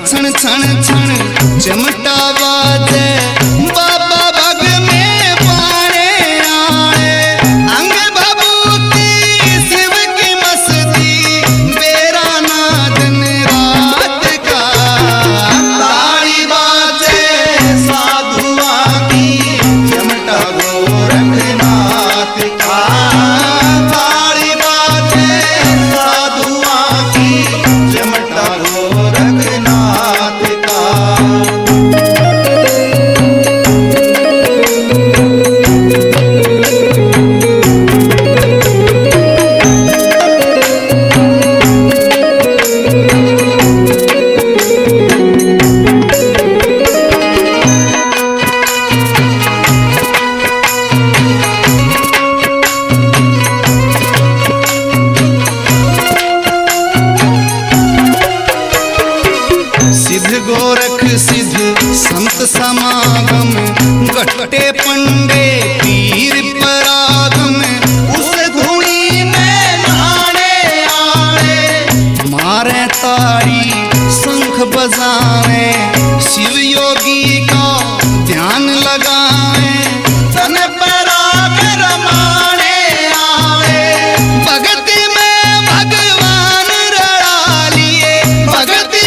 छण छण छण चमटा बाजे बाबा भग में पाने आए अंग भभूति शिव की मस्ती बेरा ना दिन रात का ताली बाजे साधुआ की चमटा गोरखनाथ का ताली बाजे साधुआ की चमटा गोरखनाथ का। सिद्ध गोरख सिद्ध संत समागम गट्टे पंडे पीर परागम उस धुनी में नाने आए मारे ताड़ी शंख बजावे शिव योगी का ध्यान लगावे तन पराग रमाने आए भक्ति में भगवान रड़ा लिए भक्ति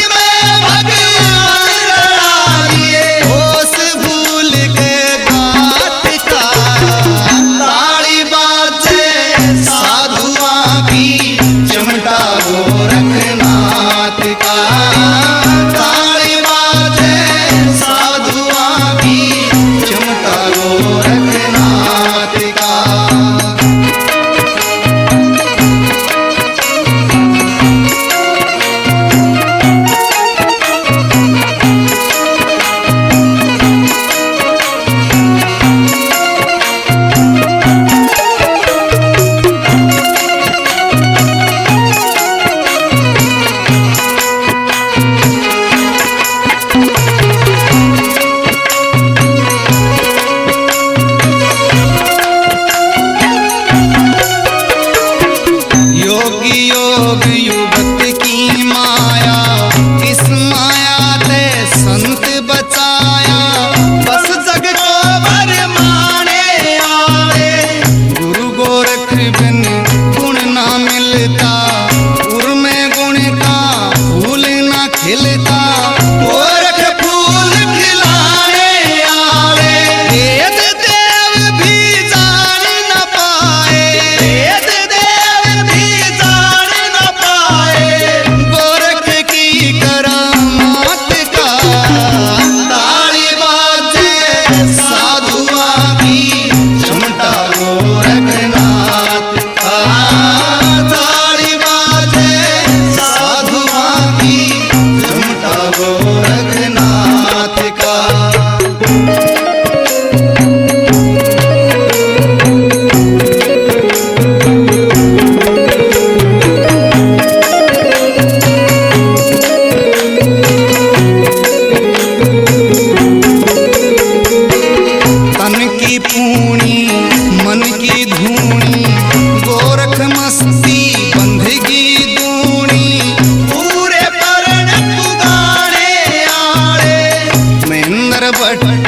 गोरखनाथ का ताली बाजे साधुआ की चमटा गोरखनाथ का। योग युगत की माया इस माया ते संत बचाया बस जग को भरमाने आए गुरु गोरख बिन गुण ना मिलता उर में गुण का फूल ना खिलता गोरख फूल खिलाने आए वेद देव भी जान न पाए वेद देव भी गोरख की करामात का ताली बाजे साधुआ की चमटा गोरखनाथ का ताली बाजे साधुआ की चमटा गोरखनाथ का। पूणी मन की धूनी गोरख मस्ती बंधगी दूनी पूरे परण पुगाने आए महेंद्र भट्ट